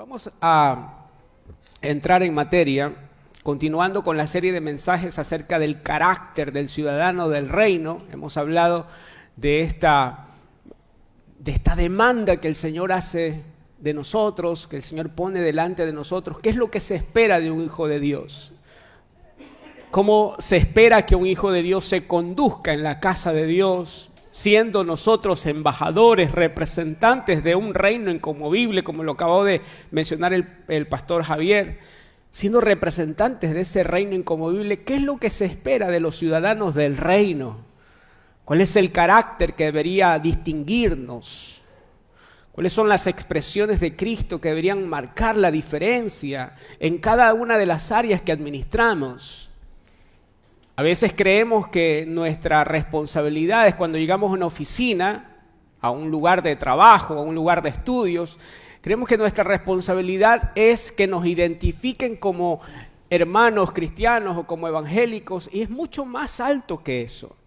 Vamos a entrar en materia, continuando con la serie de mensajes acerca del carácter del ciudadano del reino. Hemos hablado de esta demanda que el Señor hace de nosotros, que el Señor pone delante de nosotros. ¿Qué es lo que se espera de un hijo de Dios? ¿Cómo se espera que un hijo de Dios se conduzca en la casa de Dios, siendo nosotros embajadores, representantes de un reino inconmovible, como lo acabó de mencionar el pastor Javier, siendo representantes de ese reino inconmovible? ¿Qué es lo que se espera de los ciudadanos del reino? ¿Cuál es el carácter que debería distinguirnos? ¿Cuáles son las expresiones de Cristo que deberían marcar la diferencia en cada una de las áreas que administramos? A veces creemos que nuestra responsabilidad es cuando llegamos a una oficina, a un lugar de trabajo, a un lugar de estudios. Creemos que nuestra responsabilidad es que nos identifiquen como hermanos cristianos o como evangélicos, y es mucho más alto que eso.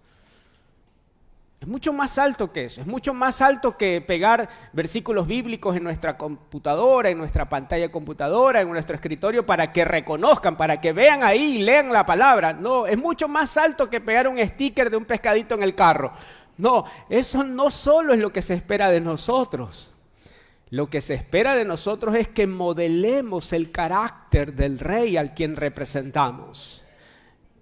Es mucho más alto que eso, es mucho más alto que pegar versículos bíblicos en nuestra computadora, en nuestra pantalla de computadora, en nuestro escritorio para que reconozcan, para que vean ahí y lean la palabra. No, es mucho más alto que pegar un sticker de un pescadito en el carro. No, eso no solo es lo que se espera de nosotros. Lo que se espera de nosotros es que modelemos el carácter del rey al quien representamos.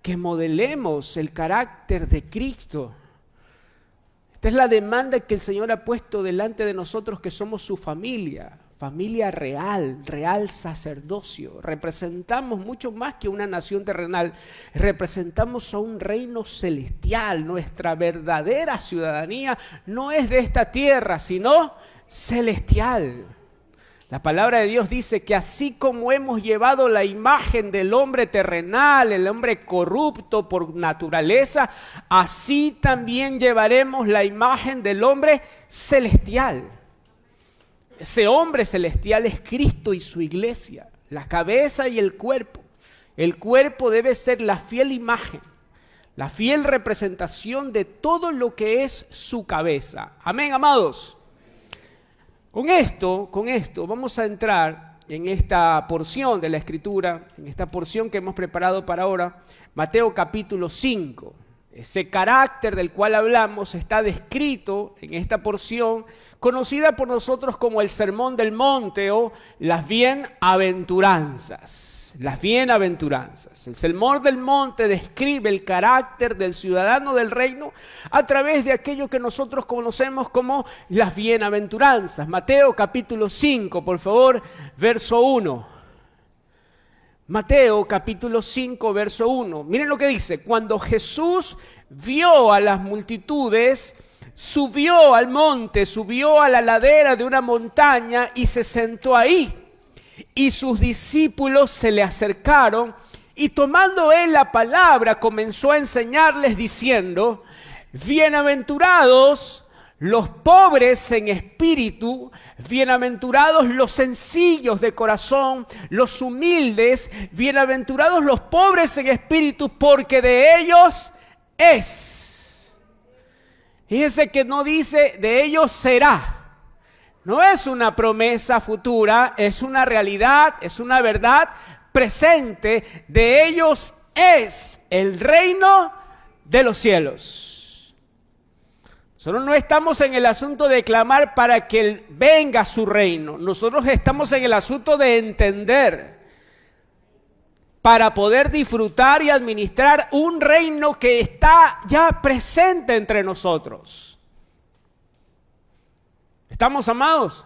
Que modelemos el carácter de Cristo. Esta es la demanda que el Señor ha puesto delante de nosotros, que somos su familia, familia real, real sacerdocio. Representamos mucho más que una nación terrenal, representamos a un reino celestial. Nuestra verdadera ciudadanía no es de esta tierra, sino celestial. La palabra de Dios dice que así como hemos llevado la imagen del hombre terrenal, el hombre corrupto por naturaleza, así también llevaremos la imagen del hombre celestial. Ese hombre celestial es Cristo y su iglesia, la cabeza y el cuerpo. El cuerpo debe ser la fiel imagen, la fiel representación de todo lo que es su cabeza. Amén, amados. Con esto vamos a entrar en esta porción de la Escritura, en esta porción que hemos preparado para ahora, Mateo capítulo 5. Ese carácter del cual hablamos está descrito en esta porción, conocida por nosotros como el Sermón del Monte o las bienaventuranzas. Las bienaventuranzas. El Sermón del Monte describe el carácter del ciudadano del reino a través de aquello que nosotros conocemos como las bienaventuranzas. Mateo capítulo 5, por favor, verso 1. Mateo capítulo 5, verso 1. Miren lo que dice. Cuando Jesús vio a las multitudes, subió al monte, subió a la ladera de una montaña y se sentó ahí. Y sus discípulos se le acercaron y tomando él la palabra comenzó a enseñarles diciendo: bienaventurados los pobres en espíritu, bienaventurados los sencillos de corazón, los humildes, bienaventurados los pobres en espíritu, porque de ellos es. Fíjense que no dice de ellos será. No es una promesa futura, es una realidad, es una verdad presente. De ellos es el reino de los cielos. Nosotros no estamos en el asunto de clamar para que venga su reino. Nosotros estamos en el asunto de entender para poder disfrutar y administrar un reino que está ya presente entre nosotros. ¿Estamos, amados?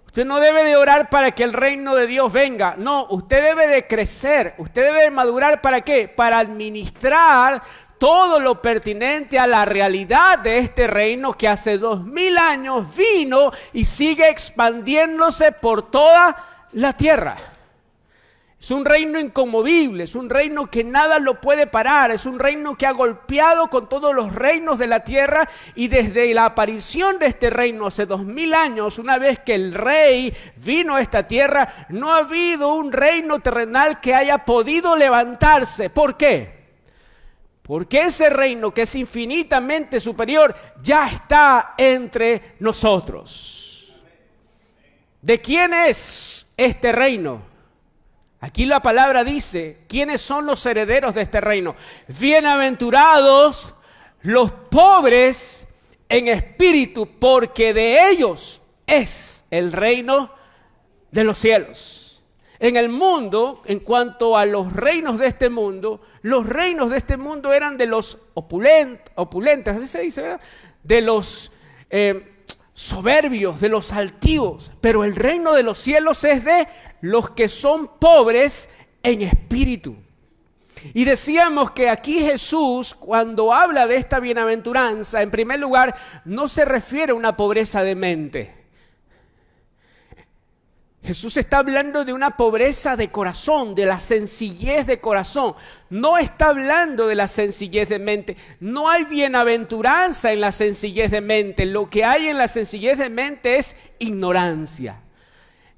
Usted no debe de orar para que el reino de Dios venga. No, usted debe de crecer. Usted debe de madurar. ¿Para qué? Para administrar todo lo pertinente a la realidad de este reino que hace 2000 años vino y sigue expandiéndose por toda la tierra. Es un reino inconmovible, es un reino que nada lo puede parar, es un reino que ha golpeado con todos los reinos de la tierra, y desde la aparición de este reino hace 2000 años, una vez que el rey vino a esta tierra, no ha habido un reino terrenal que haya podido levantarse. ¿Por qué? Porque ese reino, que es infinitamente superior, ya está entre nosotros. ¿De quién es este reino. Aquí la palabra dice, ¿quiénes son los herederos de este reino? Bienaventurados los pobres en espíritu, porque de ellos es el reino de los cielos. En el mundo, en cuanto a los reinos de este mundo, los reinos de este mundo eran de los opulentes, así se dice, ¿verdad? De los soberbios, de los altivos, pero el reino de los cielos es de los que son pobres en espíritu. Y decíamos que aquí Jesús, cuando habla de esta bienaventuranza, en primer lugar, no se refiere a una pobreza de mente. Jesús está hablando de una pobreza de corazón, de la sencillez de corazón. No está hablando de la sencillez de mente. No hay bienaventuranza en la sencillez de mente. Lo que hay en la sencillez de mente es ignorancia.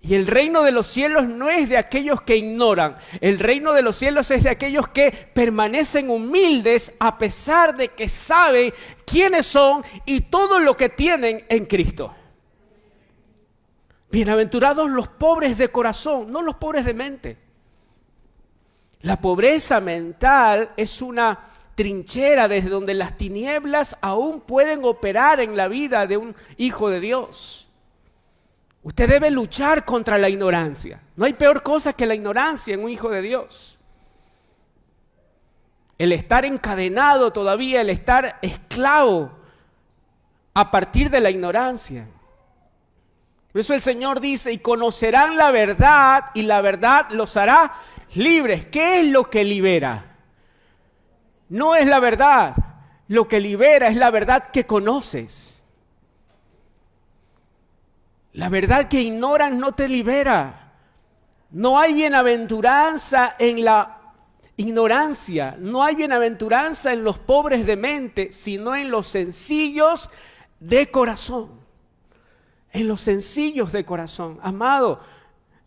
Y el reino de los cielos no es de aquellos que ignoran. El reino de los cielos es de aquellos que permanecen humildes a pesar de que saben quiénes son y todo lo que tienen en Cristo. Bienaventurados los pobres de corazón, no los pobres de mente. La pobreza mental es una trinchera desde donde las tinieblas aún pueden operar en la vida de un hijo de Dios. Usted debe luchar contra la ignorancia. No hay peor cosa que la ignorancia en un hijo de Dios. El estar encadenado todavía, el estar esclavo a partir de la ignorancia. Por eso el Señor dice, y conocerán la verdad, y la verdad los hará libres. ¿Qué es lo que libera? No es la verdad. Lo que libera es la verdad que conoces. La verdad que ignoras no te libera. No hay bienaventuranza en la ignorancia. No hay bienaventuranza en los pobres de mente, sino en los sencillos de corazón. En los sencillos de corazón. Amado,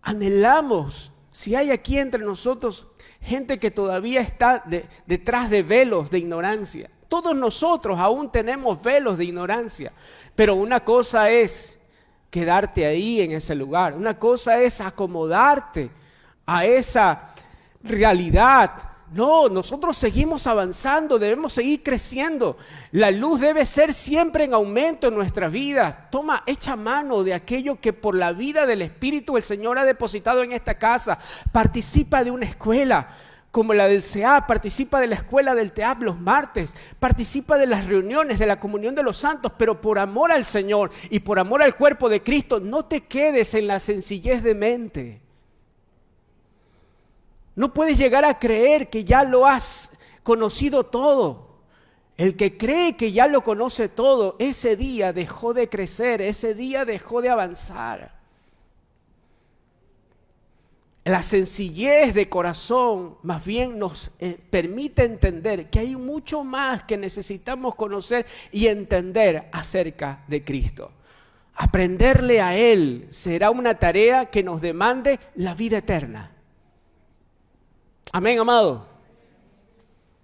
anhelamos, si hay aquí entre nosotros gente que todavía está detrás de velos de ignorancia. Todos nosotros aún tenemos velos de ignorancia. Pero una cosa es quedarte ahí en ese lugar. Una cosa es acomodarte a esa realidad. No, nosotros seguimos avanzando, debemos seguir creciendo. La luz debe ser siempre en aumento en nuestras vidas. Echa mano de aquello que por la vida del Espíritu el Señor ha depositado en esta casa. Participa de una escuela como la del CEA, participa de la escuela del TEAP los martes, participa de las reuniones, de la comunión de los santos, pero por amor al Señor y por amor al cuerpo de Cristo, no te quedes en la sencillez de mente. No puedes llegar a creer que ya lo has conocido todo. El que cree que ya lo conoce todo, ese día dejó de crecer, ese día dejó de avanzar. La sencillez de corazón más bien nos permite entender que hay mucho más que necesitamos conocer y entender acerca de Cristo. Aprenderle a Él será una tarea que nos demande la vida eterna. Amén, amado.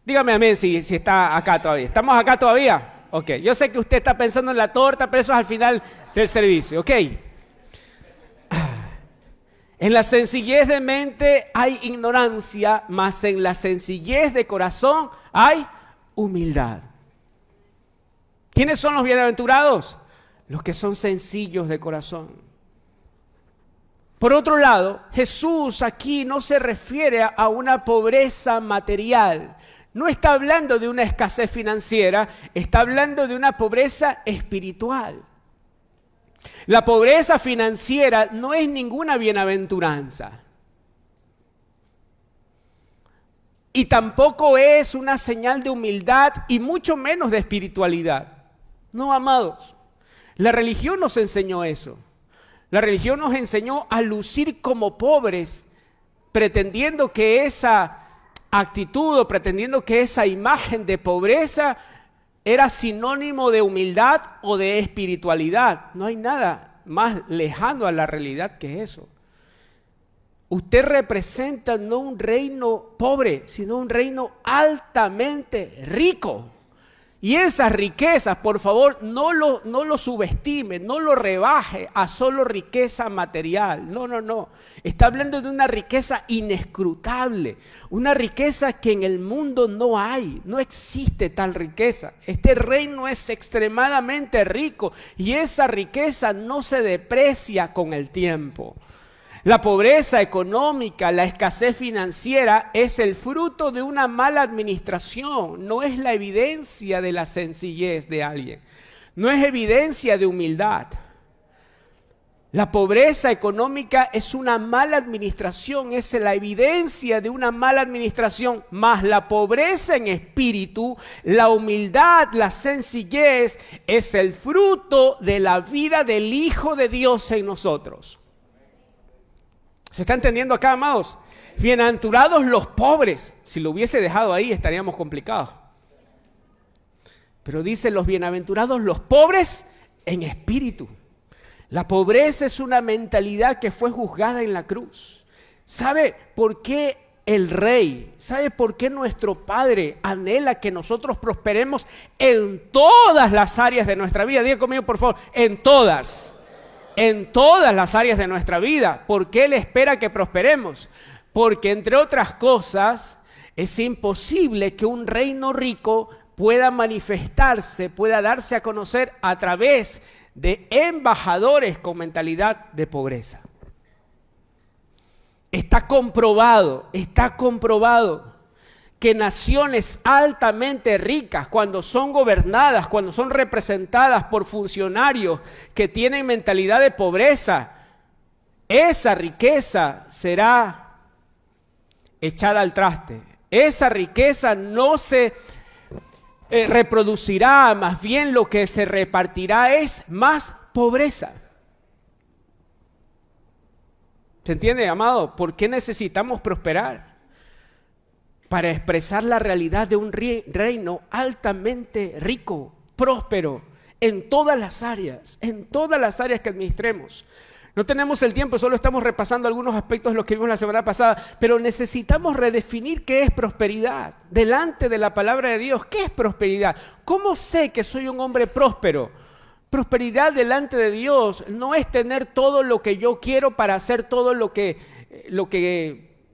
Dígame amén si está acá todavía. ¿Estamos acá todavía? Ok, yo sé que usted está pensando en la torta, pero eso es al final del servicio, ok. En la sencillez de mente hay ignorancia, mas en la sencillez de corazón hay humildad. ¿Quiénes son los bienaventurados? Los que son sencillos de corazón. Por otro lado, Jesús aquí no se refiere a una pobreza material. No está hablando de una escasez financiera, está hablando de una pobreza espiritual. La pobreza financiera no es ninguna bienaventuranza. Y tampoco es una señal de humildad y mucho menos de espiritualidad. No, amados. La religión nos enseñó eso. La religión nos enseñó a lucir como pobres, pretendiendo que esa actitud o pretendiendo que esa imagen de pobreza era sinónimo de humildad o de espiritualidad. No hay nada más lejano a la realidad que eso. Usted representa no un reino pobre, sino un reino altamente rico. Y esas riquezas, por favor, no lo subestime, no lo rebaje a solo riqueza material. No, no, no. Está hablando de una riqueza inescrutable, una riqueza que en el mundo no hay, no existe tal riqueza. Este reino es extremadamente rico y esa riqueza no se deprecia con el tiempo. La pobreza económica, la escasez financiera es el fruto de una mala administración, no es la evidencia de la sencillez de alguien, no es evidencia de humildad. La pobreza económica es una mala administración, es la evidencia de una mala administración, más la pobreza en espíritu, la humildad, la sencillez, es el fruto de la vida del Hijo de Dios en nosotros. ¿Se está entendiendo acá, amados? Bienaventurados los pobres. Si lo hubiese dejado ahí estaríamos complicados. Pero dice los bienaventurados los pobres en espíritu. La pobreza es una mentalidad que fue juzgada en la cruz. ¿Sabe por qué el Rey, sabe por qué nuestro Padre anhela que nosotros prosperemos en todas las áreas de nuestra vida? Diga conmigo, por favor, en todas las áreas de nuestra vida. ¿Por qué Él espera que prosperemos? Porque, entre otras cosas, es imposible que un reino rico pueda manifestarse, pueda darse a conocer a través de embajadores con mentalidad de pobreza. Está comprobado que naciones altamente ricas, cuando son gobernadas, cuando son representadas por funcionarios que tienen mentalidad de pobreza, esa riqueza será echada al traste. Esa riqueza no se reproducirá, más bien lo que se repartirá es más pobreza. ¿Se entiende, amado? ¿Por qué necesitamos prosperar? Para expresar la realidad de un reino altamente rico, próspero, en todas las áreas que administremos. No tenemos el tiempo, solo estamos repasando algunos aspectos de lo que vimos la semana pasada, pero necesitamos redefinir qué es prosperidad delante de la palabra de Dios. ¿Qué es prosperidad? ¿Cómo sé que soy un hombre próspero? Prosperidad delante de Dios no es tener todo lo que yo quiero para hacer todo lo que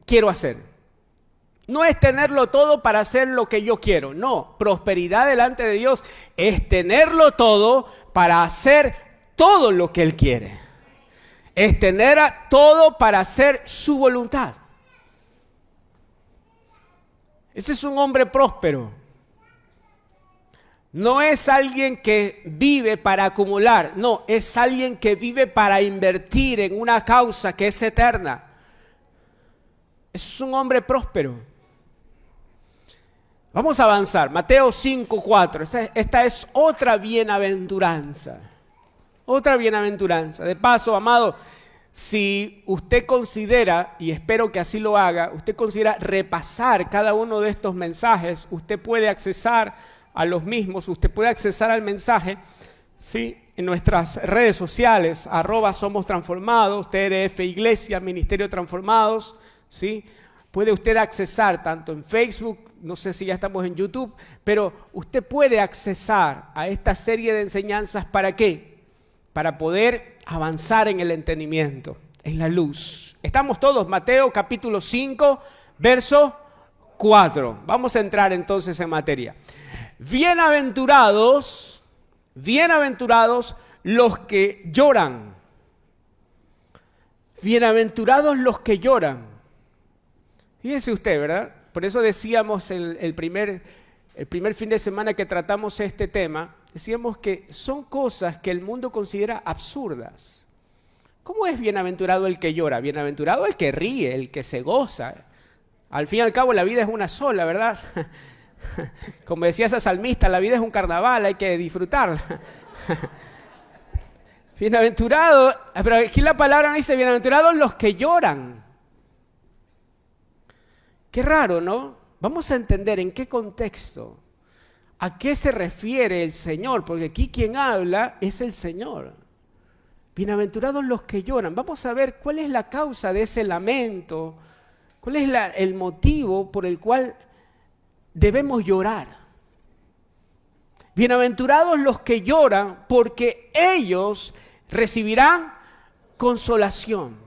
quiero hacer. No es tenerlo todo para hacer lo que yo quiero. No, prosperidad delante de Dios es tenerlo todo para hacer todo lo que Él quiere. Es tener todo para hacer su voluntad. Ese es un hombre próspero. No es alguien que vive para acumular. No, es alguien que vive para invertir en una causa que es eterna. Ese es un hombre próspero. Vamos a avanzar. Mateo 5:4. Esta es otra bienaventuranza. Otra bienaventuranza. De paso, amado, si usted considera, y espero que así lo haga, usted considera repasar cada uno de estos mensajes, usted puede accesar a los mismos, usted puede accesar al mensaje, ¿sí?, en nuestras redes sociales, @SomosTransformados, TRF Iglesia, Ministerio Transformados, ¿sí? Puede usted accesar tanto en Facebook, no sé si ya estamos en YouTube, pero usted puede accesar a esta serie de enseñanzas. ¿Para qué? Para poder avanzar en el entendimiento, en la luz. Estamos todos, Mateo capítulo 5, verso 4. Vamos a entrar entonces en materia. Bienaventurados los que lloran. Bienaventurados los que lloran. Fíjese usted, ¿verdad? Por eso decíamos el primer fin de semana que tratamos este tema, decíamos que son cosas que el mundo considera absurdas. ¿Cómo es bienaventurado el que llora? Bienaventurado el que ríe, el que se goza. Al fin y al cabo la vida es una sola, ¿verdad? Como decía esa salmista, la vida es un carnaval, hay que disfrutarla. Bienaventurado, pero aquí la palabra no dice bienaventurados los que lloran. Qué raro, ¿no? Vamos a entender en qué contexto, a qué se refiere el Señor, porque aquí quien habla es el Señor. Bienaventurados los que lloran. Vamos a ver cuál es la causa de ese lamento, cuál es el motivo por el cual debemos llorar. Bienaventurados los que lloran, porque ellos recibirán consolación.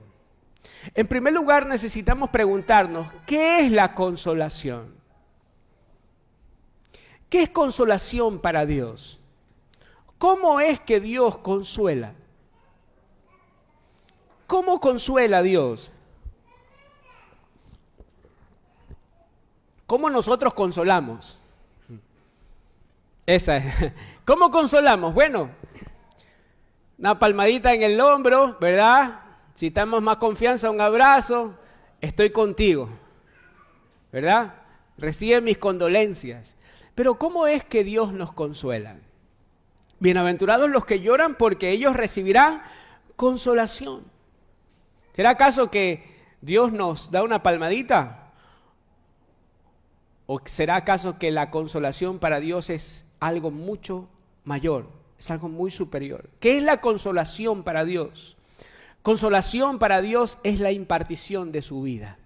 En primer lugar, necesitamos preguntarnos, ¿qué es la consolación? ¿Qué es consolación para Dios? ¿Cómo es que Dios consuela? ¿Cómo consuela a Dios? ¿Cómo nosotros consolamos? Esa es. ¿Cómo consolamos? Bueno, una palmadita en el hombro, ¿verdad? Si tenemos más confianza, un abrazo. Estoy contigo, ¿verdad? Recibe mis condolencias. Pero ¿cómo es que Dios nos consuela? Bienaventurados los que lloran, porque ellos recibirán consolación. ¿Será acaso que Dios nos da una palmadita? ¿O será acaso que la consolación para Dios es algo mucho mayor? Es algo muy superior. ¿Qué es la consolación para Dios? Consolación para Dios es la impartición de su vida.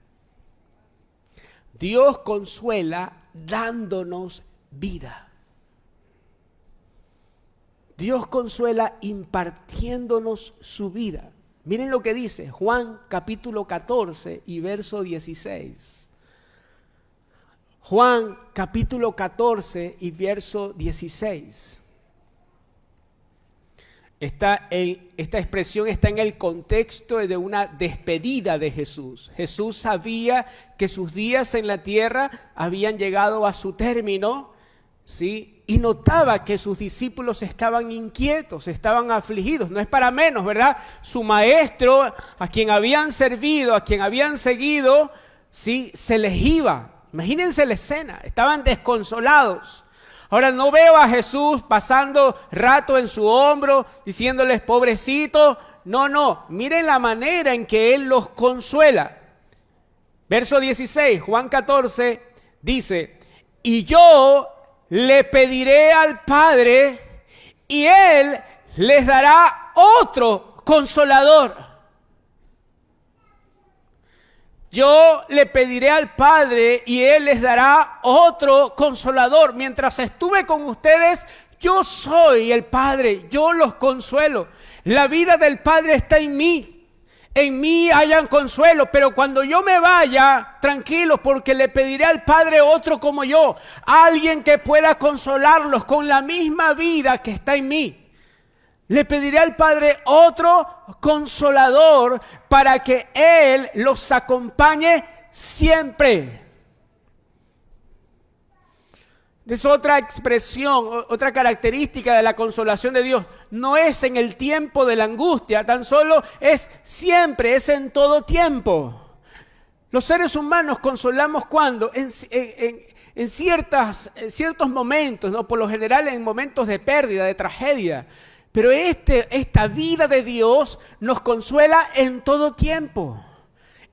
Dios consuela dándonos vida. Dios consuela impartiéndonos su vida. Miren lo que dice Juan capítulo 14 y verso 16. Juan capítulo 14 y verso 16. Esta expresión está en el contexto de una despedida de Jesús. Jesús sabía que sus días en la tierra habían llegado a su término, ¿sí? Y notaba que sus discípulos estaban inquietos, estaban afligidos. No es para menos, ¿verdad? Su maestro, a quien habían servido, a quien habían seguido, ¿sí? Se les iba. Imagínense la escena, estaban desconsolados. Ahora no veo a Jesús pasando rato en su hombro, diciéndoles pobrecito. No, miren la manera en que Él los consuela. Verso 16, Juan 14, dice, y yo le pediré al Padre, y Él les dará otro consolador. Yo le pediré al Padre y Él les dará otro consolador. Mientras estuve con ustedes, yo soy el Padre, yo los consuelo. La vida del Padre está en mí. En mí hayan consuelo, pero cuando yo me vaya, tranquilos, porque le pediré al Padre otro como yo. Alguien que pueda consolarlos con la misma vida que está en mí. Le pediré al Padre otro consolador para que Él los acompañe siempre. Es otra expresión, otra característica de la consolación de Dios. No es en el tiempo de la angustia, tan solo es siempre, es en todo tiempo. Los seres humanos consolamos cuando en ciertos momentos, ¿no? Por lo general en momentos de pérdida, de tragedia. Pero esta vida de Dios nos consuela en todo tiempo.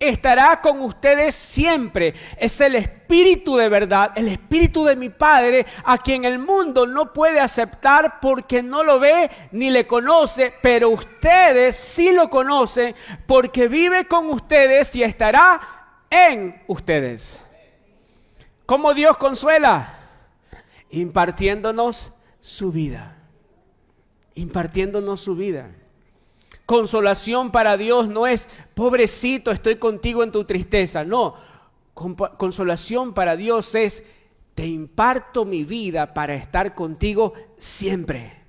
Estará con ustedes siempre. Es el Espíritu de verdad, el Espíritu de mi Padre, a quien el mundo no puede aceptar porque no lo ve ni le conoce, pero ustedes sí lo conocen porque vive con ustedes y estará en ustedes. ¿Cómo Dios consuela? Impartiéndonos su vida. Impartiéndonos su vida. Consolación para Dios no es, pobrecito, estoy contigo en tu tristeza. No, consolación para Dios es, te imparto mi vida para estar contigo siempre.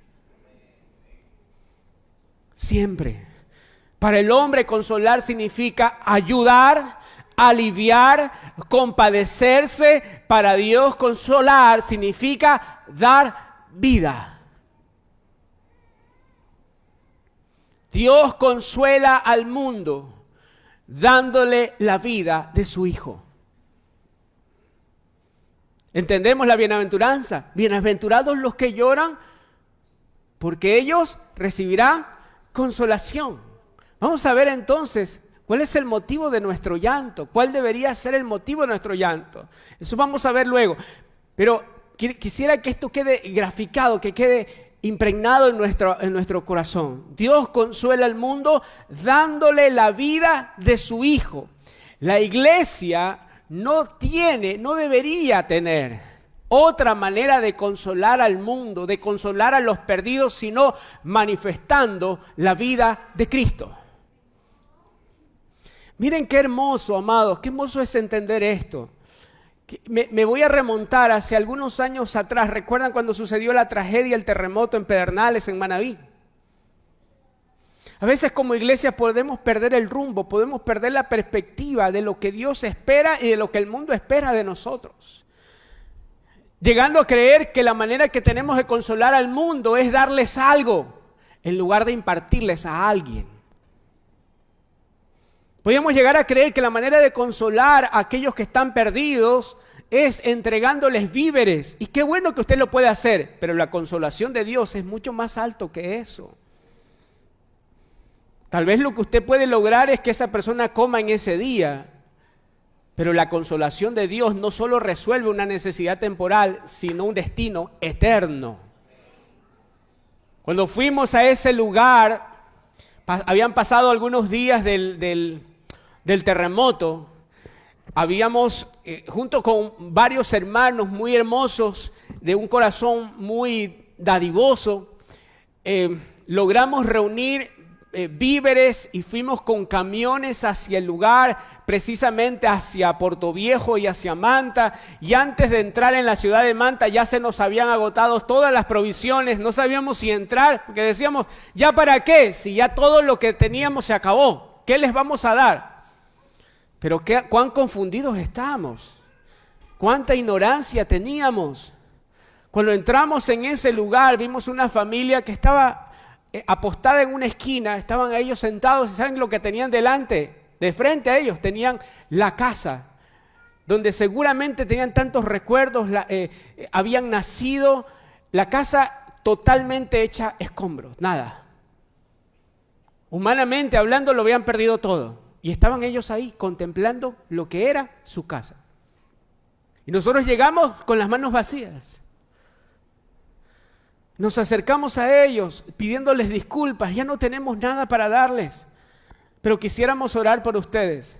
Siempre. Para el hombre consolar significa ayudar, aliviar, compadecerse. Para Dios consolar significa dar vida. Dios consuela al mundo dándole la vida de su Hijo. ¿Entendemos la bienaventuranza? Bienaventurados los que lloran, porque ellos recibirán consolación. Vamos a ver entonces cuál es el motivo de nuestro llanto, cuál debería ser el motivo de nuestro llanto. Eso vamos a ver luego. Pero quisiera que esto quede graficado, que quede impregnado en nuestro corazón. Dios consuela al mundo dándole la vida de su Hijo. La iglesia no debería tener otra manera de consolar al mundo, de consolar a los perdidos, sino manifestando la vida de Cristo. Miren qué hermoso, amados, qué hermoso es entender esto. Me voy a remontar hacia algunos años atrás. ¿Recuerdan cuando sucedió la tragedia, el terremoto en Pedernales, en Manabí? A veces como iglesia podemos perder el rumbo, podemos perder la perspectiva de lo que Dios espera y de lo que el mundo espera de nosotros. Llegando a creer que la manera que tenemos de consolar al mundo es darles algo, en lugar de impartirles a alguien. Podríamos llegar a creer que la manera de consolar a aquellos que están perdidos es entregándoles víveres. Y qué bueno que usted lo puede hacer, pero la consolación de Dios es mucho más alto que eso. Tal vez lo que usted puede lograr es que esa persona coma en ese día, pero la consolación de Dios no solo resuelve una necesidad temporal, sino un destino eterno. Cuando fuimos a ese lugar, habían pasado algunos días del terremoto. Habíamos, junto con varios hermanos muy hermosos, de un corazón muy dadivoso, logramos reunir víveres y fuimos con camiones hacia el lugar, precisamente hacia Portoviejo y hacia Manta, y antes de entrar en la ciudad de Manta ya se nos habían agotado todas las provisiones, no sabíamos si entrar, porque decíamos, ¿ya para qué? Si ya todo lo que teníamos se acabó, ¿qué les vamos a dar? Pero cuán confundidos estábamos, cuánta ignorancia teníamos. Cuando entramos en ese lugar vimos una familia que estaba apostada en una esquina, estaban ellos sentados y ¿saben lo que tenían delante? De frente a ellos tenían la casa, donde seguramente tenían tantos recuerdos, habían nacido, la casa totalmente hecha escombros, nada. Humanamente hablando lo habían perdido todo y estaban ellos ahí contemplando lo que era su casa. Y nosotros llegamos con las manos vacías. Nos acercamos a ellos pidiéndoles disculpas, ya no tenemos nada para darles, pero quisiéramos orar por ustedes.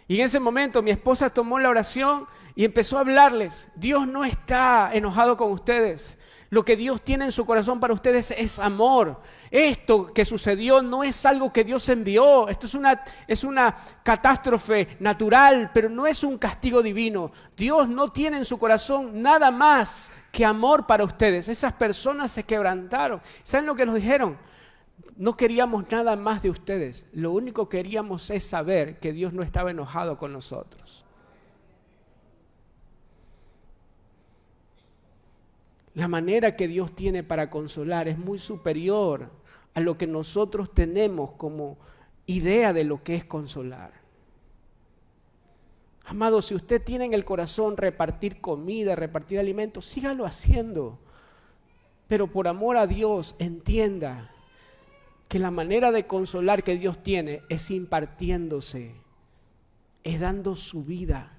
Y en ese momento mi esposa tomó la oración y empezó a hablarles. Dios no está enojado con ustedes. Lo que Dios tiene en su corazón para ustedes es amor. Esto que sucedió no es algo que Dios envió. Esto es una catástrofe natural, pero no es un castigo divino. Dios no tiene en su corazón nada más que amor para ustedes. Esas personas se quebrantaron. ¿Saben lo que nos dijeron? No queríamos nada más de ustedes. Lo único que queríamos es saber que Dios no estaba enojado con nosotros. La manera que Dios tiene para consolar es muy superior a lo que nosotros tenemos como idea de lo que es consolar. Amado, si usted tiene en el corazón repartir comida, repartir alimentos, sígalo haciendo. Pero por amor a Dios, entienda que la manera de consolar que Dios tiene es impartiéndose, es dando su vida,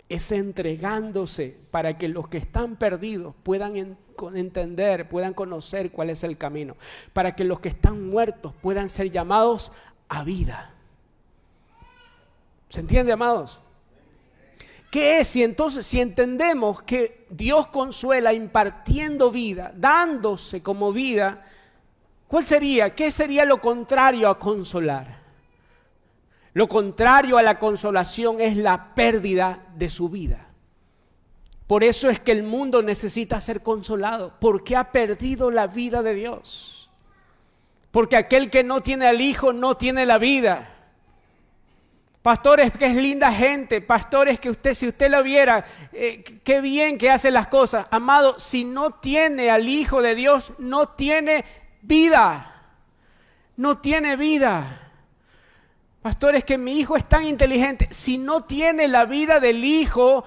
es entregándose para que los que están perdidos puedan entender, puedan conocer cuál es el camino, para que los que están muertos puedan ser llamados a vida. ¿Se entiende, amados? ¿Qué es? Si entendemos que Dios consuela impartiendo vida, dándose como vida, ¿cuál sería? ¿Qué sería lo contrario a consolar? Lo contrario a la consolación es la pérdida de su vida. Por eso es que el mundo necesita ser consolado, porque ha perdido la vida de Dios. Porque aquel que no tiene al Hijo no tiene la vida. Pastores, que es linda gente, pastores que si usted lo viera, qué bien que hace las cosas. Amado, si no tiene al Hijo de Dios, no tiene vida. No tiene vida. Pastores, que mi hijo es tan inteligente. Si no tiene la vida del Hijo,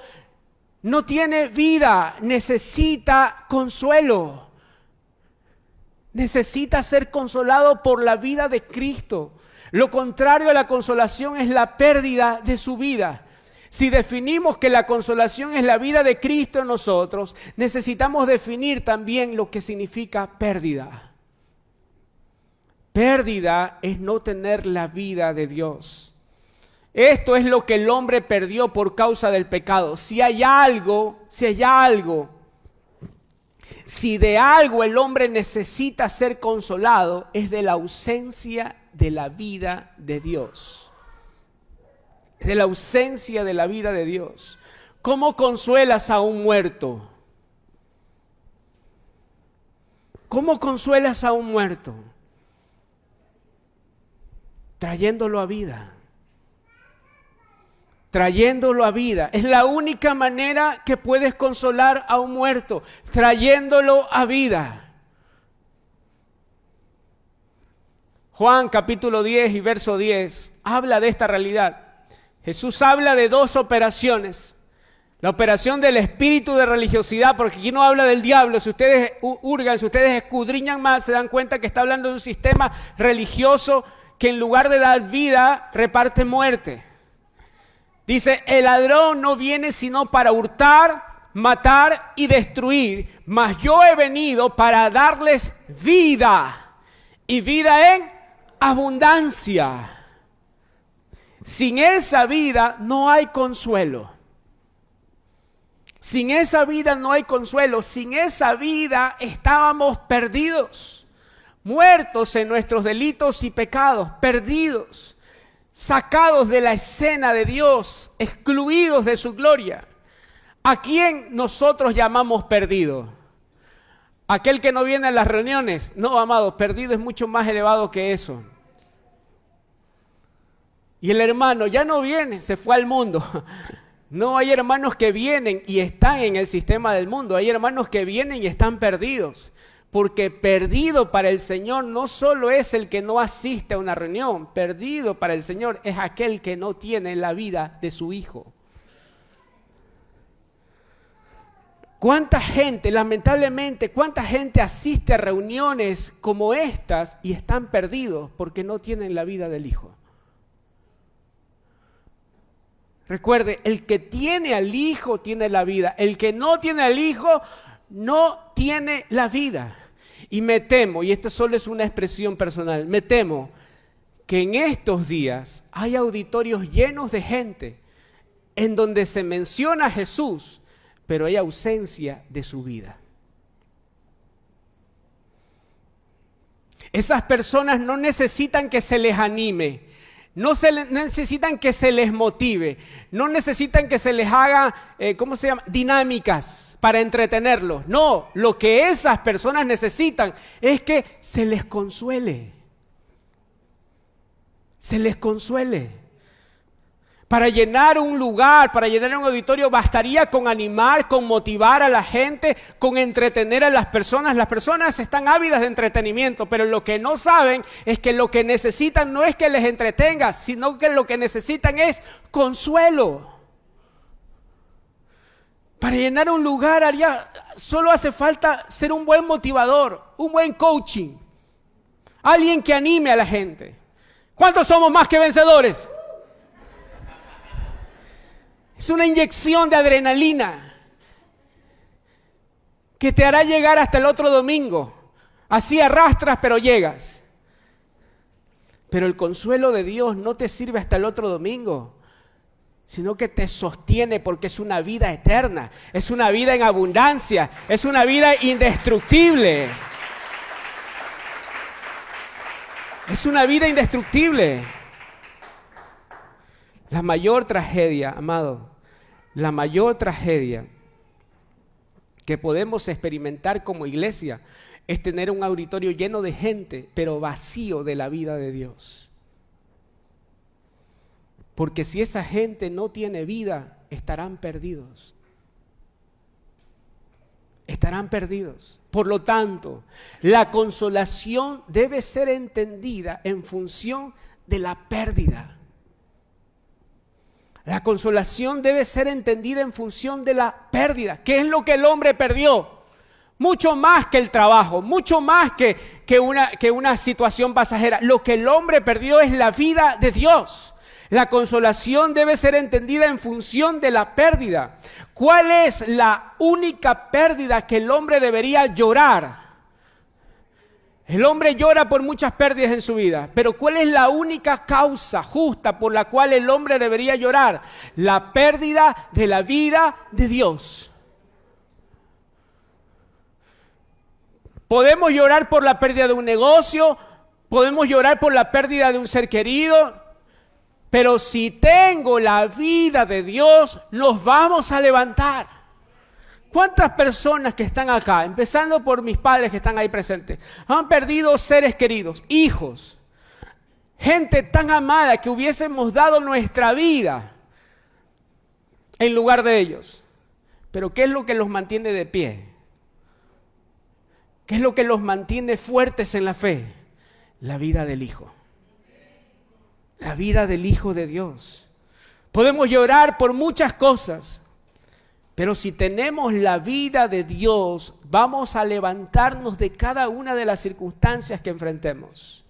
no tiene vida. Necesita consuelo. Necesita ser consolado por la vida de Cristo. Lo contrario a la consolación es la pérdida de su vida. Si definimos que la consolación es la vida de Cristo en nosotros, necesitamos definir también lo que significa pérdida. Pérdida es no tener la vida de Dios. Esto es lo que el hombre perdió por causa del pecado. Si de algo el hombre necesita ser consolado, es de la ausencia de la vida de Dios. De la ausencia de la vida de Dios. ¿Cómo consuelas a un muerto? ¿Cómo consuelas a un muerto? Trayéndolo a vida. Trayéndolo a vida. Es la única manera que puedes consolar a un muerto, trayéndolo a vida. Juan capítulo 10 y verso 10 habla de esta realidad. Jesús habla de dos operaciones. La operación del espíritu de religiosidad, porque aquí no habla del diablo. Si ustedes hurgan, si ustedes escudriñan más, se dan cuenta que está hablando de un sistema religioso que en lugar de dar vida, reparte muerte. Dice, el ladrón no viene sino para hurtar, matar y destruir, mas yo he venido para darles vida, y vida en abundancia. Sin esa vida no hay consuelo. Sin esa vida no hay consuelo. Sin esa vida estábamos perdidos, muertos en nuestros delitos y pecados, perdidos, sacados de la escena de Dios, excluidos de su gloria. ¿A quién nosotros llamamos perdido? ¿Aquel que no viene a las reuniones? No, amado, perdido es mucho más elevado que eso. Y el hermano ya no viene, se fue al mundo. No, hay hermanos que vienen y están en el sistema del mundo. Hay hermanos que vienen y están perdidos. Porque perdido para el Señor no solo es el que no asiste a una reunión. Perdido para el Señor es aquel que no tiene la vida de su Hijo. ¿Cuánta gente, lamentablemente, cuánta gente asiste a reuniones como estas y están perdidos porque no tienen la vida del Hijo? Recuerde, el que tiene al Hijo tiene la vida. El que no tiene al Hijo no tiene la vida. Y me temo, y esto solo es una expresión personal, me temo que en estos días hay auditorios llenos de gente en donde se menciona a Jesús, pero hay ausencia de su vida. Esas personas no necesitan que se les anime. No necesitan que se les motive, no necesitan que se les haga, dinámicas para entretenerlos. No, lo que esas personas necesitan es que se les consuele. Se les consuele. Para llenar un lugar, para llenar un auditorio, bastaría con animar, con motivar a la gente, con entretener a las personas. Las personas están ávidas de entretenimiento, pero lo que no saben es que lo que necesitan no es que les entretenga, sino que lo que necesitan es consuelo. Para llenar un lugar solo hace falta ser un buen motivador, un buen coaching, alguien que anime a la gente. ¿Cuántos somos más que vencedores? Es una inyección de adrenalina que te hará llegar hasta el otro domingo. Así arrastras, pero llegas. Pero el consuelo de Dios no te sirve hasta el otro domingo, sino que te sostiene porque es una vida eterna, es una vida en abundancia, es una vida indestructible. Es una vida indestructible. La mayor tragedia, amado, la mayor tragedia que podemos experimentar como iglesia es tener un auditorio lleno de gente, pero vacío de la vida de Dios. Porque si esa gente no tiene vida, estarán perdidos. Estarán perdidos. Por lo tanto, la consolación debe ser entendida en función de la pérdida. La consolación debe ser entendida en función de la pérdida. ¿Qué es lo que el hombre perdió? Mucho más que el trabajo, mucho más que una situación pasajera. Lo que el hombre perdió es la vida de Dios. La consolación debe ser entendida en función de la pérdida. ¿Cuál es la única pérdida que el hombre debería llorar? El hombre llora por muchas pérdidas en su vida, pero ¿cuál es la única causa justa por la cual el hombre debería llorar? La pérdida de la vida de Dios. Podemos llorar por la pérdida de un negocio, podemos llorar por la pérdida de un ser querido, pero si tengo la vida de Dios, nos vamos a levantar. ¿Cuántas personas que están acá, empezando por mis padres que están ahí presentes, han perdido seres queridos, hijos, gente tan amada que hubiésemos dado nuestra vida en lugar de ellos? Pero ¿qué es lo que los mantiene de pie? ¿Qué es lo que los mantiene fuertes en la fe? La vida del Hijo. La vida del Hijo de Dios. Podemos llorar por muchas cosas, pero si tenemos la vida de Dios, vamos a levantarnos de cada una de las circunstancias que enfrentemos.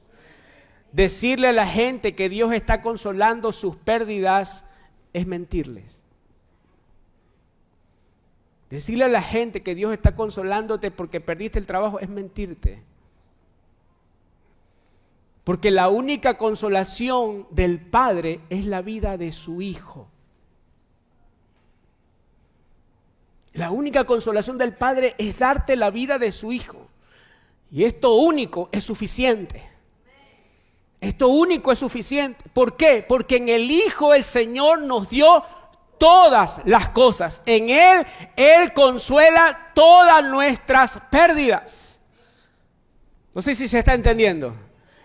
Decirle a la gente que Dios está consolando sus pérdidas es mentirles. Decirle a la gente que Dios está consolándote porque perdiste el trabajo es mentirte. Porque la única consolación del Padre es la vida de su Hijo. La única consolación del Padre es darte la vida de su Hijo. Y esto único es suficiente. Esto único es suficiente. ¿Por qué? Porque en el Hijo el Señor nos dio todas las cosas. En Él, Él consuela todas nuestras pérdidas. No sé si se está entendiendo.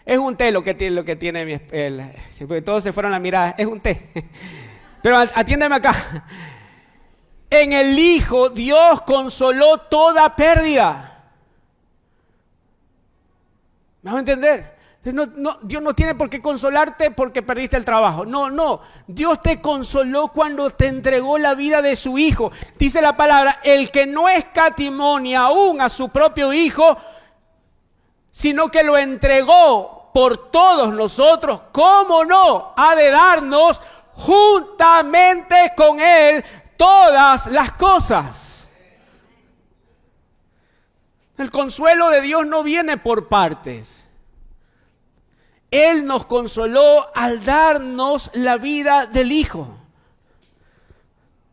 Es un té lo que tiene porque todos se fueron a mirar. Es un té. Pero atiéndeme acá. En el Hijo Dios consoló toda pérdida. ¿Me vas a entender? Dios no tiene por qué consolarte porque perdiste el trabajo. No. Dios te consoló cuando te entregó la vida de su Hijo. Dice la palabra, el que no escatimó ni aún a su propio Hijo, sino que lo entregó por todos nosotros, ¿cómo no ha de darnos juntamente con Él todas las cosas? El consuelo de Dios no viene por partes. Él nos consoló al darnos la vida del Hijo.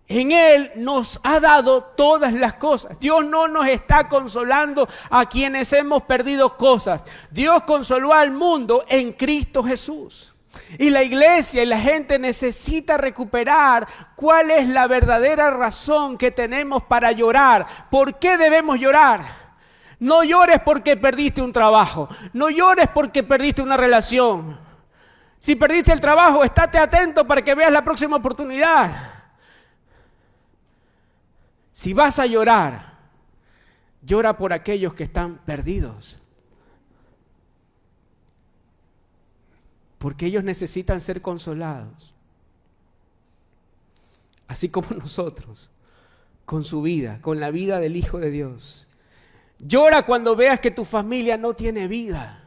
En Él nos ha dado todas las cosas. Dios no nos está consolando a quienes hemos perdido cosas. Dios consoló al mundo en Cristo Jesús. Y la iglesia y la gente necesita recuperar cuál es la verdadera razón que tenemos para llorar. ¿Por qué debemos llorar? No llores porque perdiste un trabajo. No llores porque perdiste una relación. Si perdiste el trabajo, estate atento para que veas la próxima oportunidad. Si vas a llorar, llora por aquellos que están perdidos. Porque ellos necesitan ser consolados. Así como nosotros, con su vida, con la vida del Hijo de Dios. Llora cuando veas que tu familia no tiene vida.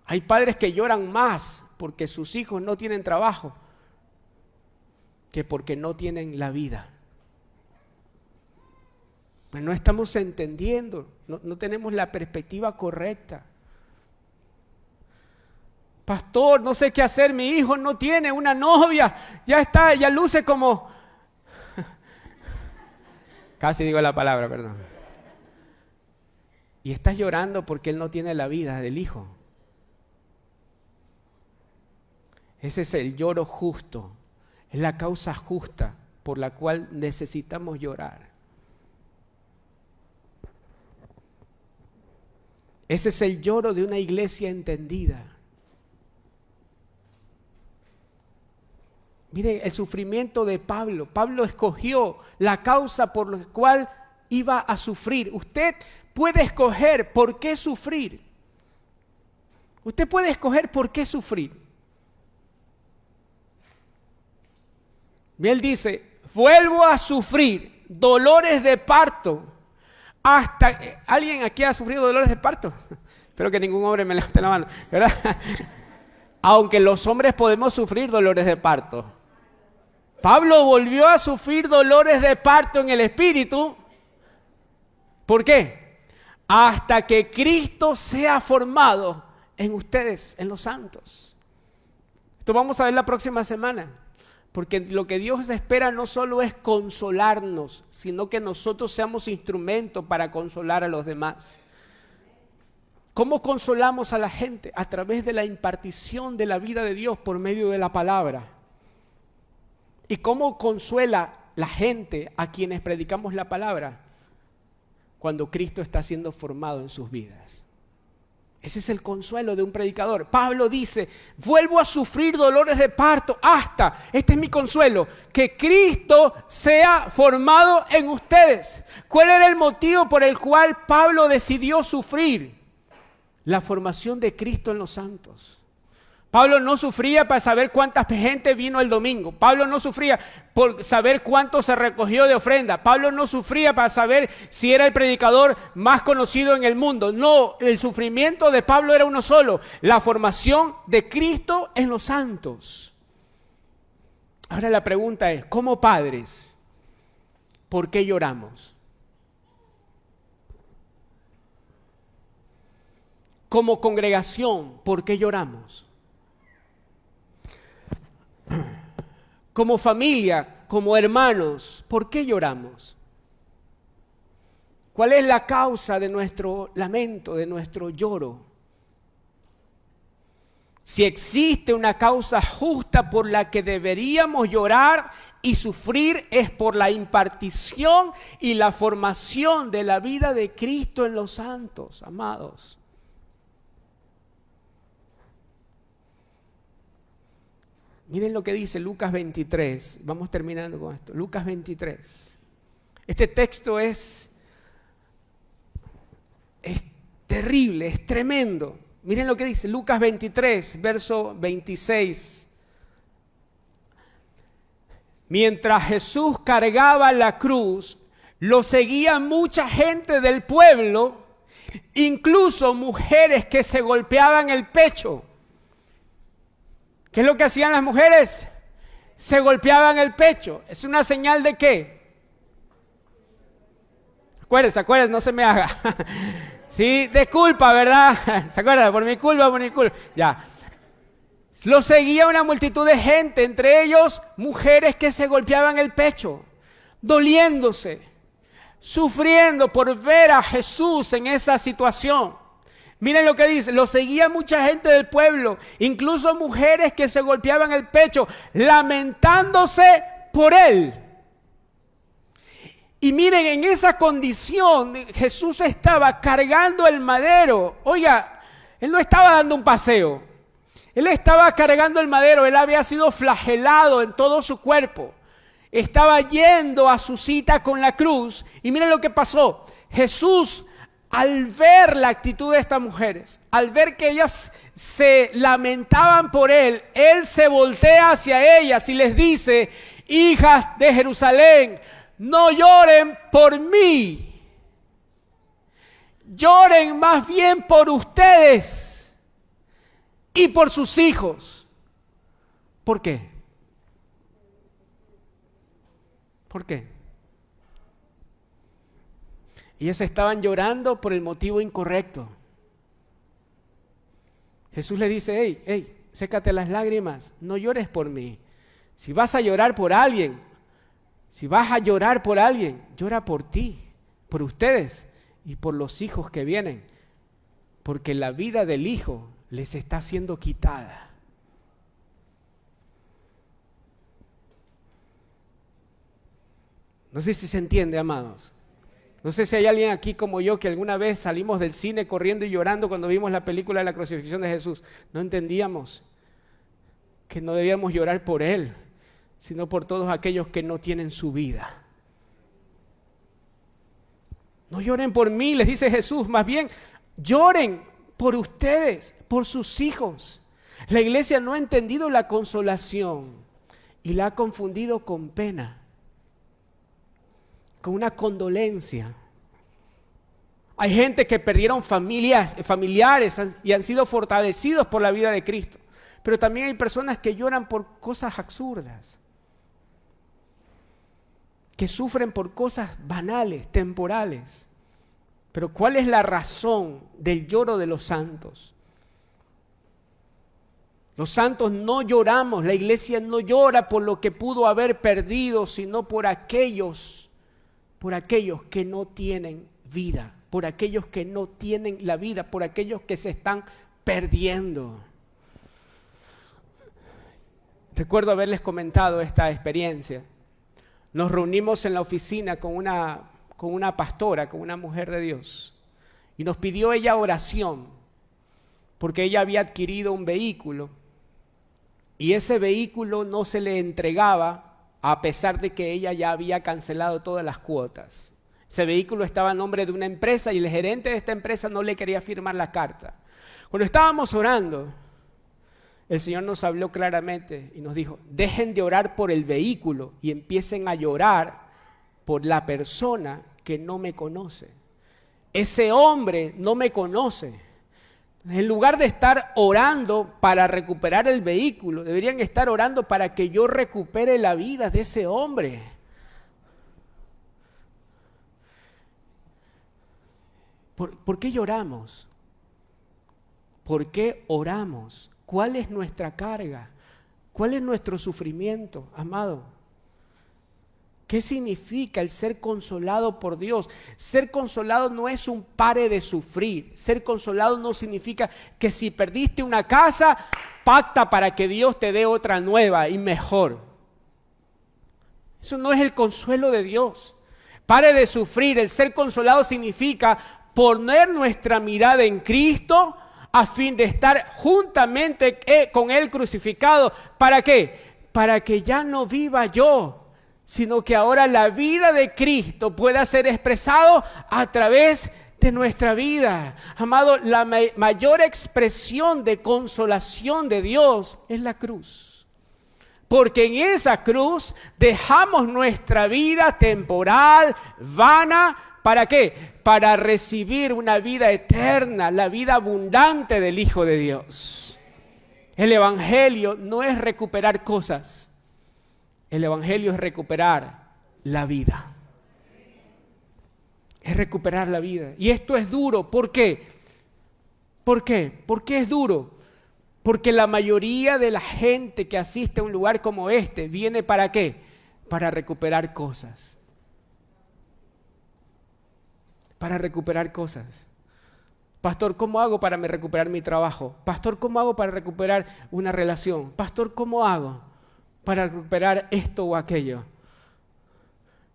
Hay padres que lloran más porque sus hijos no tienen trabajo que porque no tienen la vida. Pues no estamos entendiendo, no tenemos la perspectiva correcta. Pastor, no sé qué hacer, mi hijo no tiene una novia, ya luce como... Casi digo la palabra, perdón. Y estás llorando porque él no tiene la vida del hijo. Ese es el lloro justo. Es la causa justa por la cual necesitamos llorar. Ese es el lloro de una iglesia entendida. Miren el sufrimiento de Pablo. Pablo escogió la causa por la cual iba a sufrir. Usted puede escoger por qué sufrir. Usted puede escoger por qué sufrir. Él dice, vuelvo a sufrir dolores de parto. ¿Alguien aquí ha sufrido dolores de parto? Espero que ningún hombre me levante la mano, ¿verdad? Aunque los hombres podemos sufrir dolores de parto. Pablo volvió a sufrir dolores de parto en el espíritu. ¿Por qué? hasta que Cristo sea formado en ustedes, en los santos. Esto vamos a ver la próxima semana, porque lo que Dios espera no solo es consolarnos, sino que nosotros seamos instrumentos para consolar a los demás. ¿Cómo consolamos a la gente? A través de la impartición de la vida de Dios por medio de la palabra. ¿Y cómo consuela la gente a quienes predicamos la palabra? Cuando Cristo está siendo formado en sus vidas. Ese es el consuelo de un predicador. Pablo dice, vuelvo a sufrir dolores de parto hasta, este es mi consuelo, que Cristo sea formado en ustedes. ¿Cuál era el motivo por el cual Pablo decidió sufrir? La formación de Cristo en los santos. Pablo no sufría para saber cuánta gente vino el domingo. Pablo no sufría por saber cuánto se recogió de ofrenda. Pablo no sufría para saber si era el predicador más conocido en el mundo. No, el sufrimiento de Pablo era uno solo: la formación de Cristo en los santos. Ahora la pregunta es, como padres, ¿por qué lloramos? Como congregación, ¿por qué lloramos? Como familia, como hermanos, ¿por qué lloramos? ¿Cuál es la causa de nuestro lamento, de nuestro lloro? Si existe una causa justa por la que deberíamos llorar y sufrir, es por la impartición y la formación de la vida de Cristo en los santos, amados. Miren lo que dice Lucas 23. Vamos terminando con esto. Lucas 23. Este texto es terrible, es tremendo. Miren lo que dice Lucas 23, verso 26. Mientras Jesús cargaba la cruz, lo seguía mucha gente del pueblo, incluso mujeres que se golpeaban el pecho. ¿Qué es lo que hacían las mujeres? Se golpeaban el pecho. ¿Es una señal de qué? Acuérdense, no se me haga. Sí, de culpa, ¿verdad? ¿Se acuerdan? Por mi culpa. Ya. Lo seguía una multitud de gente, entre ellos mujeres que se golpeaban el pecho, doliéndose, sufriendo por ver a Jesús en esa situación. Miren lo que dice, lo seguía mucha gente del pueblo, incluso mujeres que se golpeaban el pecho, lamentándose por él. Y miren, en esa condición Jesús estaba cargando el madero. Oiga, él no estaba dando un paseo, él estaba cargando el madero. Él había sido flagelado en todo su cuerpo, estaba yendo a su cita con la cruz. Y miren lo que pasó. Jesús, al ver la actitud de estas mujeres, al ver que ellas se lamentaban por él, él se voltea hacia ellas y les dice: hijas de Jerusalén, no lloren por mí, lloren más bien por ustedes y por sus hijos. ¿Por qué? ¿Por qué? Ellas estaban llorando por el motivo incorrecto. Jesús le dice: hey, sécate las lágrimas, no llores por mí. Si vas a llorar por alguien, llora por ti, por ustedes y por los hijos que vienen, porque la vida del hijo les está siendo quitada. No sé si se entiende, amados. No sé si hay alguien aquí como yo que alguna vez salimos del cine corriendo y llorando cuando vimos la película de la crucifixión de Jesús. No entendíamos que no debíamos llorar por él, sino por todos aquellos que no tienen su vida. No lloren por mí, les dice Jesús, más bien lloren por ustedes, por sus hijos. La iglesia no ha entendido la consolación y la ha confundido con pena, con una condolencia. Hay gente que perdieron familiares y han sido fortalecidos por la vida de Cristo, pero también hay personas que lloran por cosas absurdas, que sufren por cosas banales, temporales. Pero ¿cuál es la razón del lloro de los santos? Los santos no lloramos, la iglesia no llora por lo que pudo haber perdido, sino por aquellos que no tienen vida, por aquellos que no tienen la vida, por aquellos que se están perdiendo. Recuerdo haberles comentado esta experiencia. Nos reunimos en la oficina con una pastora, con una mujer de Dios, y nos pidió ella oración, porque ella había adquirido un vehículo, y ese vehículo no se le entregaba a pesar de que ella ya había cancelado todas las cuotas. Ese vehículo estaba a nombre de una empresa y el gerente de esta empresa no le quería firmar la carta. Cuando estábamos orando, el Señor nos habló claramente y nos dijo: dejen de orar por el vehículo y empiecen a llorar por la persona que no me conoce. Ese hombre no me conoce. En lugar de estar orando para recuperar el vehículo, deberían estar orando para que yo recupere la vida de ese hombre. ¿Por qué lloramos? ¿Por qué oramos? ¿Cuál es nuestra carga? ¿Cuál es nuestro sufrimiento, amado? ¿Qué significa el ser consolado por Dios? Ser consolado no es un pare de sufrir. Ser consolado no significa que si perdiste una casa, pacta para que Dios te dé otra nueva y mejor. Eso no es el consuelo de Dios. Pare de sufrir. El ser consolado significa poner nuestra mirada en Cristo a fin de estar juntamente con Él crucificado. ¿Para qué? Para que ya no viva yo, sino que ahora la vida de Cristo pueda ser expresado a través de nuestra vida. Amado, la mayor expresión de consolación de Dios es la cruz. Porque en esa cruz dejamos nuestra vida temporal, vana, ¿para qué? Para recibir una vida eterna, la vida abundante del Hijo de Dios. El Evangelio no es recuperar cosas. El Evangelio es recuperar la vida. Es recuperar la vida. Y esto es duro. ¿Por qué? ¿Por qué? ¿Por qué es duro? Porque la mayoría de la gente que asiste a un lugar como este viene ¿para qué? Para recuperar cosas. Para recuperar cosas. Pastor, ¿cómo hago para recuperar mi trabajo? Pastor, ¿cómo hago para recuperar una relación? Pastor, ¿cómo hago para recuperar esto o aquello?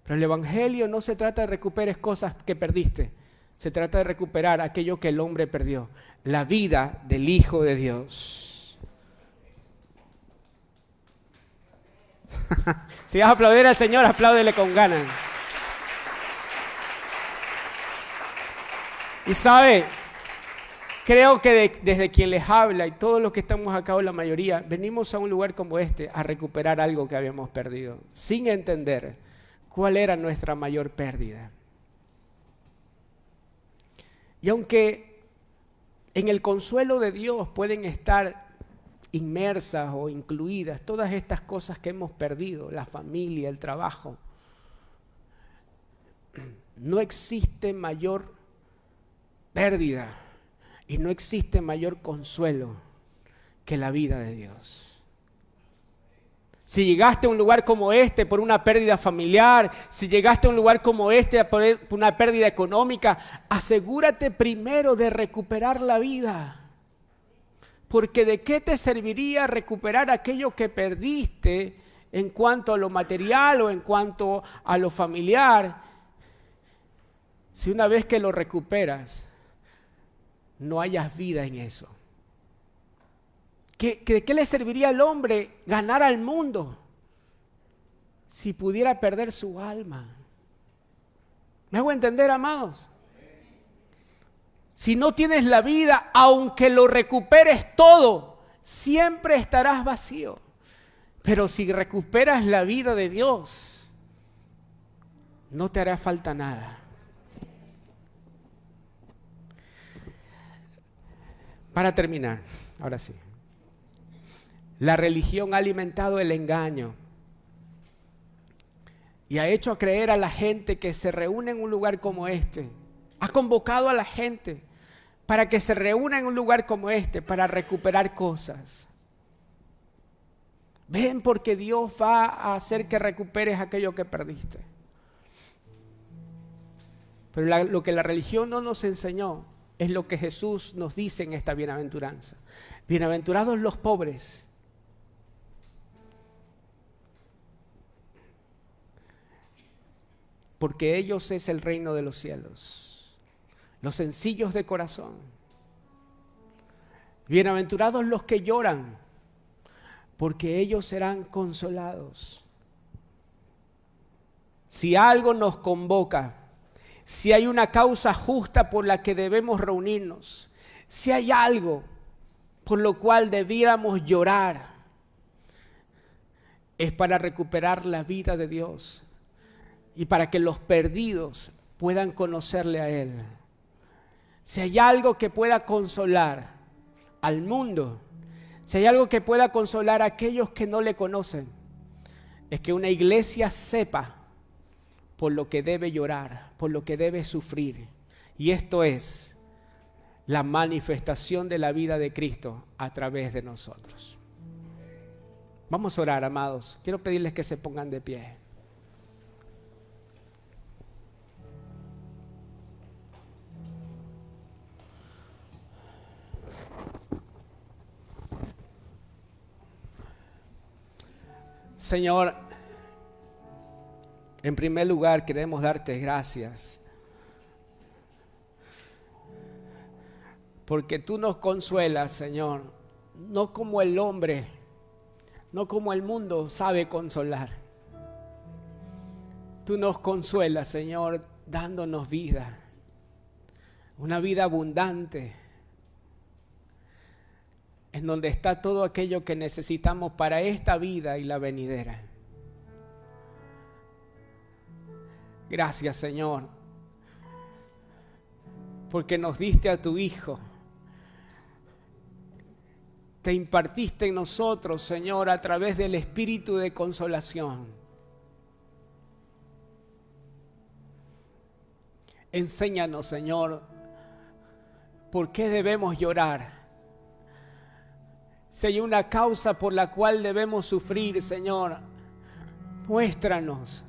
Pero el Evangelio no se trata de recuperar cosas que perdiste. Se trata de recuperar aquello que el hombre perdió. La vida del Hijo de Dios. Si vas a aplaudir al Señor, apláudele con ganas. Y sabe, creo que desde quien les habla y todos los que estamos acá, o la mayoría, venimos a un lugar como este a recuperar algo que habíamos perdido, sin entender cuál era nuestra mayor pérdida. Y aunque en el consuelo de Dios pueden estar inmersas o incluidas todas estas cosas que hemos perdido, la familia, el trabajo, no existe mayor pérdida y no existe mayor consuelo que la vida de Dios. Si llegaste a un lugar como este por una pérdida familiar, si llegaste a un lugar como este por una pérdida económica, asegúrate primero de recuperar la vida. Porque ¿de qué te serviría recuperar aquello que perdiste en cuanto a lo material o en cuanto a lo familiar, si una vez que lo recuperas no hayas vida en eso? ¿De qué le serviría al hombre ganar al mundo si pudiera perder su alma? ¿Me hago entender, amados? Si no tienes la vida, aunque lo recuperes todo, siempre estarás vacío. Pero si recuperas la vida de Dios, no te hará falta nada. Para terminar, ahora sí. La religión ha alimentado el engaño y ha hecho creer a la gente que se reúne en un lugar como este Ha convocado a la gente para que se reúna en un lugar como este, para recuperar cosas. Ven, porque Dios va a hacer que recuperes aquello que perdiste. Pero lo que la religión no nos enseñó es lo que Jesús nos dice en esta bienaventuranza. Bienaventurados los pobres, porque ellos es el reino de los cielos. Los sencillos de corazón. Bienaventurados los que lloran, porque ellos serán consolados. Si algo nos convoca, si hay una causa justa por la que debemos reunirnos, si hay algo por lo cual debiéramos llorar, es para recuperar la vida de Dios y para que los perdidos puedan conocerle a Él. Si hay algo que pueda consolar al mundo, si hay algo que pueda consolar a aquellos que no le conocen, es que una iglesia sepa por lo que debe llorar, por lo que debe sufrir. Y esto es la manifestación de la vida de Cristo a través de nosotros. Vamos a orar, amados. Quiero pedirles que se pongan de pie. Señor, en primer lugar queremos darte gracias porque tú nos consuelas, Señor, no como el hombre, no como el mundo sabe consolar. Tú nos consuelas, Señor, dándonos vida, una vida abundante, en donde está todo aquello que necesitamos para esta vida y la venidera. Gracias, Señor, porque nos diste a tu Hijo. Te impartiste en nosotros, Señor, a través del Espíritu de consolación. Enséñanos, Señor, por qué debemos llorar. Si hay una causa por la cual debemos sufrir, Señor, muéstranos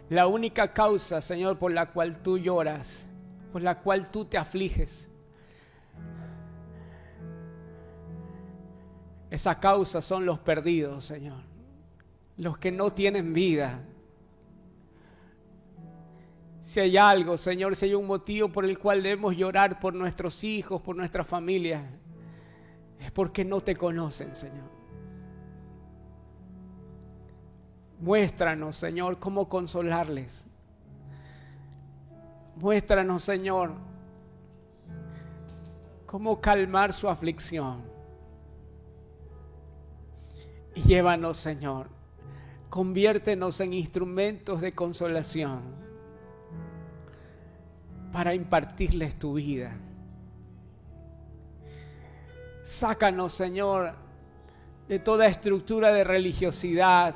la única causa, Señor, por la cual tú lloras, por la cual tú te afliges. Esa causa son los perdidos, Señor, los que no tienen vida. Si hay algo, Señor, si hay un motivo por el cual debemos llorar por nuestros hijos, por nuestra familia, es porque no te conocen, Señor. Muéstranos, Señor, cómo consolarles. Muéstranos, Señor, cómo calmar su aflicción. Y llévanos, Señor, conviértenos en instrumentos de consolación para impartirles tu vida. Sácanos, Señor, de toda estructura de religiosidad.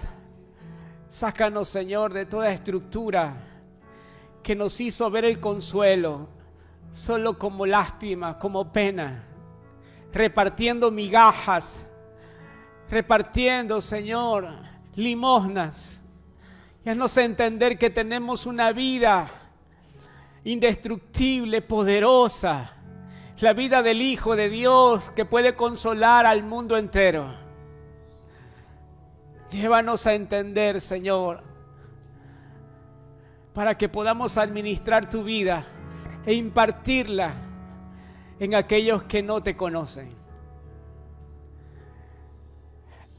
Sácanos, Señor, de toda estructura que nos hizo ver el consuelo solo como lástima, como pena, repartiendo migajas, repartiendo, Señor, limosnas. Y haznos entender que tenemos una vida indestructible, poderosa, la vida del Hijo de Dios que puede consolar al mundo entero. Llévanos a entender, Señor, para que podamos administrar tu vida e impartirla en aquellos que no te conocen.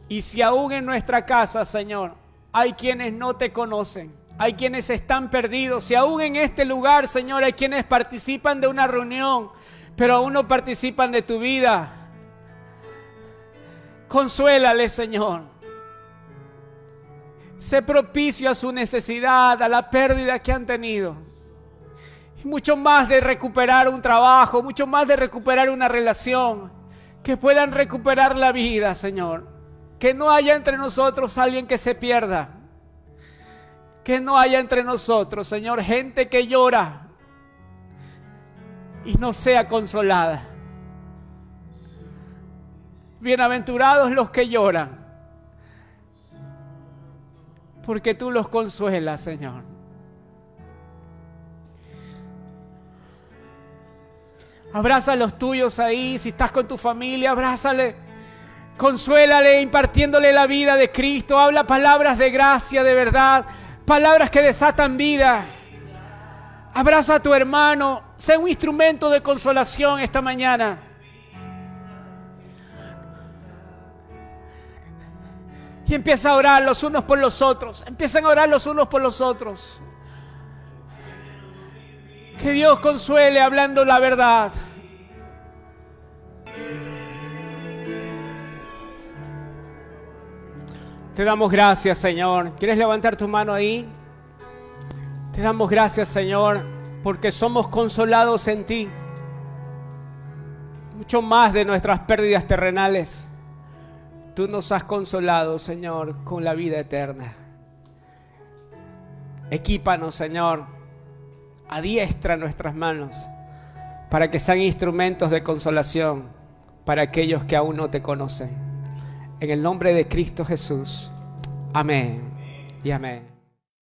Y si aún en nuestra casa, Señor, hay quienes no te conocen, hay quienes están perdidos, si aún en este lugar, Señor, hay quienes participan de una reunión, pero aún no participan de tu vida, consuélales, Señor. Sé propicio a su necesidad, a la pérdida que han tenido. Y mucho más de recuperar un trabajo, mucho más de recuperar una relación, que puedan recuperar la vida, Señor. Que no haya entre nosotros alguien que se pierda. Que no haya entre nosotros, Señor, gente que llora y no sea consolada. Bienaventurados los que lloran, porque tú los consuelas, Señor. Abraza a los tuyos ahí, si estás con tu familia, abrázale, consuélale, impartiéndole la vida de Cristo. Habla palabras de gracia, de verdad, palabras que desatan vida. Abraza a tu hermano, sé un instrumento de consolación esta mañana. Y empieza a orar los unos por los otros. Empiezan a orar los unos por los otros. Que Dios consuele hablando la verdad. Te damos gracias, Señor. ¿Quieres levantar tu mano ahí? Te damos gracias, Señor, porque somos consolados en ti. Mucho más de nuestras pérdidas terrenales. Tú nos has consolado, Señor, con la vida eterna. Equípanos, Señor. Adiestra nuestras manos para que sean instrumentos de consolación para aquellos que aún no te conocen. En el nombre de Cristo Jesús. Amén y amén.